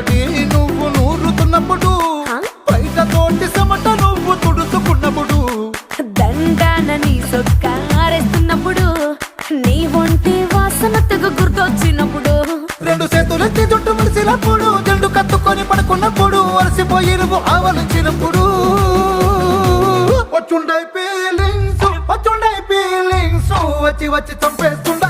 మొదటి నువ్వు నూరుతున్నప్పుడు, బయట తోటి సమట నువ్వు తుడుచుకున్నప్పుడు, దండాన నీ సొక్కారేస్తున్నప్పుడు, నీ ఒంటి వాసన తెగ గుర్తొచ్చినప్పుడు, రెండు చేతులెత్తి జుట్టు ముడిసినప్పుడు, జండు కత్తుకొని పడుకున్నప్పుడు, అలసిపోయి నువ్వు ఆవలించినప్పుడు, వచ్చుండై ఫీలింగ్స్ వచ్చి వచ్చి చంపేస్తుండే.